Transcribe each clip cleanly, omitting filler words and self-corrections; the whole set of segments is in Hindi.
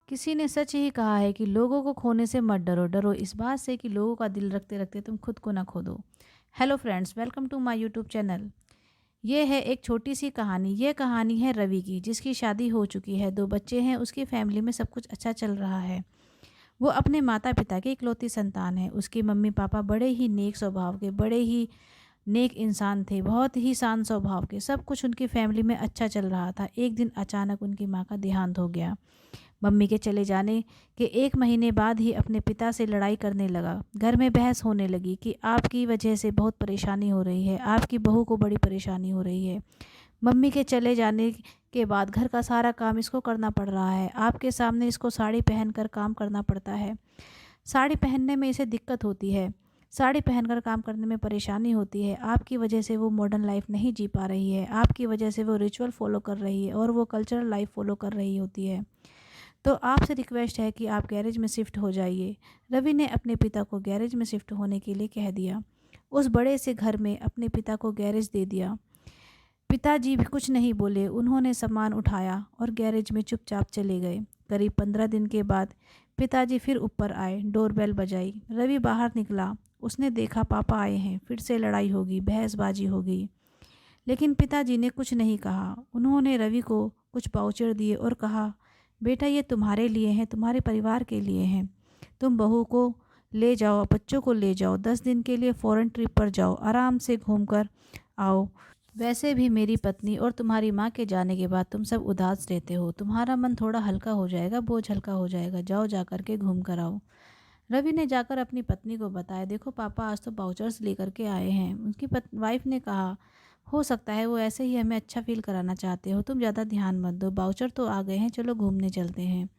किसी ने सच ही कहा है कि लोगों को खोने से मत डरो, डरो इस बात से कि लोगों का दिल रखते रखते तुम खुद को ना खो दो। Hello friends, welcome to my YouTube channel. ये है एक छोटी सी कहानी। ये कहानी है रवि की, जिसकी शादी हो चुकी है, 2 बच्चे हैं, उसकी फैमिली में सब कुछ अच्छा चल रहा है। वो अपने माता पिता की इकलौती संतान है। उसके मम्मी पापा बड़े ही नेक स्वभाव के, बड़े ही नेक इंसान थे, बहुत ही शांत स्वभाव के। सब कुछ उनकी फैमिली में अच्छा चल रहा था। एक दिन अचानक उनकी माँ का देहांत हो गया। मम्मी के चले जाने के 1 महीने बाद ही अपने पिता से लड़ाई करने लगा। घर में बहस होने लगी कि आपकी वजह से बहुत परेशानी हो रही है, आपकी बहू को बड़ी परेशानी हो रही है। मम्मी के चले जाने के बाद घर का सारा काम इसको करना पड़ रहा है। आपके सामने इसको साड़ी पहनकर काम करना पड़ता है। साड़ी पहनने में इसे दिक्कत होती है, साड़ी पहनकर काम करने में परेशानी होती है। आपकी वजह से वो मॉडर्न लाइफ नहीं जी पा रही है, आपकी वजह से वो रिचुअल फॉलो कर रही है और वो कल्चरल लाइफ फॉलो कर रही होती है। तो आपसे रिक्वेस्ट है कि आप गैरेज में शिफ्ट हो जाइए। रवि ने अपने पिता को गैरेज में शिफ्ट होने के लिए कह दिया। उस बड़े से घर में अपने पिता को गैरेज दे दिया। पिताजी भी कुछ नहीं बोले। उन्होंने सामान उठाया और गैरेज में चुपचाप चले गए। करीब 15 दिन के बाद पिताजी फिर ऊपर आए। डोरबेल बजाई। रवि बाहर निकला। उसने देखा पापा आए हैं, फिर से लड़ाई होगी, बहसबाजी होगी। लेकिन पिताजी ने कुछ नहीं कहा। उन्होंने रवि को कुछ पाउचर दिए और कहा, बेटा ये तुम्हारे लिए हैं, तुम्हारे परिवार के लिए हैं। तुम बहू को ले जाओ, बच्चों को ले जाओ, 10 दिन के लिए फ़ॉरेन ट्रिप पर जाओ, आराम से घूम कर आओ। वैसे भी मेरी पत्नी और तुम्हारी माँ के जाने के बाद तुम सब उदास रहते हो, तुम्हारा मन थोड़ा हल्का हो जाएगा, बोझ हल्का हो जाएगा, जाओ जा कर के घूम कर आओ। रवि ने जाकर अपनी पत्नी को बताया, देखो पापा आज तो वाउचर्स लेकर के आए हैं। उनकी वाइफ ने कहा, हो सकता है वो ऐसे ही हमें अच्छा फील कराना चाहते हो, तुम ज़्यादा ध्यान मत दो, वाउचर तो आ गए हैं, चलो घूमने चलते हैं।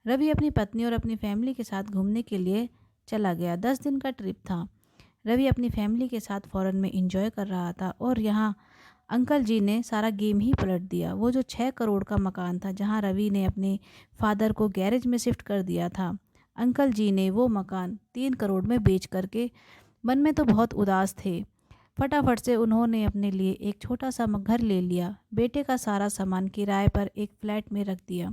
रवि अपनी पत्नी और अपनी फैमिली के साथ घूमने के लिए चला गया। 10 दिन का ट्रिप था। रवि अपनी फैमिली के साथ फ़ॉरेन में इंजॉय कर रहा था और यहाँ अंकल जी ने सारा गेम ही पलट दिया। वो जो 6 करोड़ का मकान था, जहाँ रवि ने अपने फादर को गैरेज में शिफ्ट कर दिया था, अंकल जी ने वो मकान 3 करोड़ में बेच करके, मन में तो बहुत उदास थे, फटाफट से उन्होंने अपने लिए एक छोटा सा घर ले लिया। बेटे का सारा सामान किराए पर एक फ्लैट में रख दिया।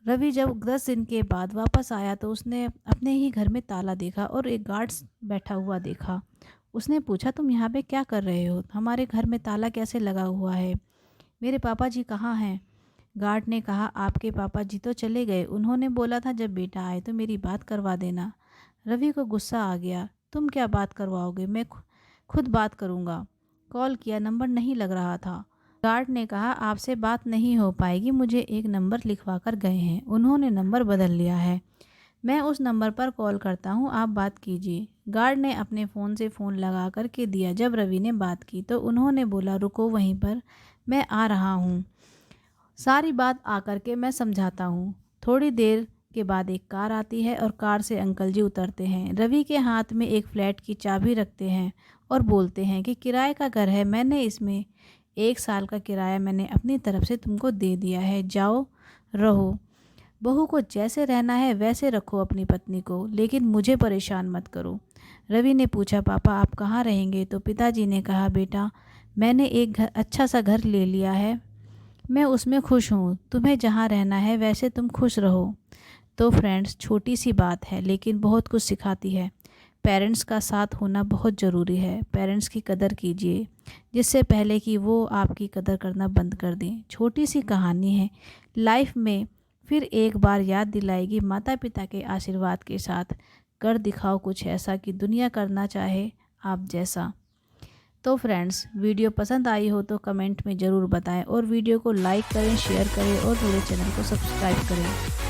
रवि जब 10 दिन के बाद वापस आया तो उसने अपने ही घर में ताला देखा और एक गार्ड्स बैठा हुआ देखा। उसने पूछा, तुम यहाँ पे क्या कर रहे हो? हमारे घर में ताला कैसे लगा हुआ है? मेरे पापा जी कहाँ हैं? गार्ड ने कहा, आपके पापा जी तो चले गए, उन्होंने बोला था जब बेटा आए तो मेरी बात करवा देना। रवि को गुस्सा आ गया, तुम क्या बात करवाओगे? मैं खुद बात करूँगा। कॉल किया, नंबर नहीं लग रहा था। गार्ड ने कहा, आपसे बात नहीं हो पाएगी, मुझे एक नंबर लिखवा कर गए हैं, उन्होंने नंबर बदल लिया है, मैं उस नंबर पर कॉल करता हूँ, आप बात कीजिए। गार्ड ने अपने फ़ोन से फ़ोन लगा कर के दिया। जब रवि ने बात की तो उन्होंने बोला, रुको वहीं पर, मैं आ रहा हूँ, सारी बात आकर के मैं समझाता हूँ। थोड़ी देर के बाद एक कार आती है और कार से अंकल जी उतरते हैं। रवि के हाथ में एक फ्लैट की चाबी रखते हैं और बोलते हैं कि किराए का घर है, मैंने इसमें 1 साल का किराया मैंने अपनी तरफ से तुमको दे दिया है, जाओ रहो, बहू को जैसे रहना है वैसे रखो अपनी पत्नी को, लेकिन मुझे परेशान मत करो। रवि ने पूछा, पापा आप कहाँ रहेंगे? तो पिताजी ने कहा, बेटा मैंने एक अच्छा सा घर ले लिया है, मैं उसमें खुश हूँ, तुम्हें जहाँ रहना है वैसे तुम खुश रहो। तो फ्रेंड्स, छोटी सी बात है लेकिन बहुत कुछ सिखाती है। पेरेंट्स का साथ होना बहुत ज़रूरी है। पेरेंट्स की कदर कीजिए, जिससे पहले कि वो आपकी कदर करना बंद कर दें। छोटी सी कहानी है, लाइफ में फिर एक बार याद दिलाएगी। माता पिता के आशीर्वाद के साथ कर दिखाओ कुछ ऐसा कि दुनिया करना चाहे आप जैसा। तो फ्रेंड्स, वीडियो पसंद आई हो तो कमेंट में ज़रूर बताएं और वीडियो को लाइक करें, शेयर करें और मेरे चैनल को सब्सक्राइब करें।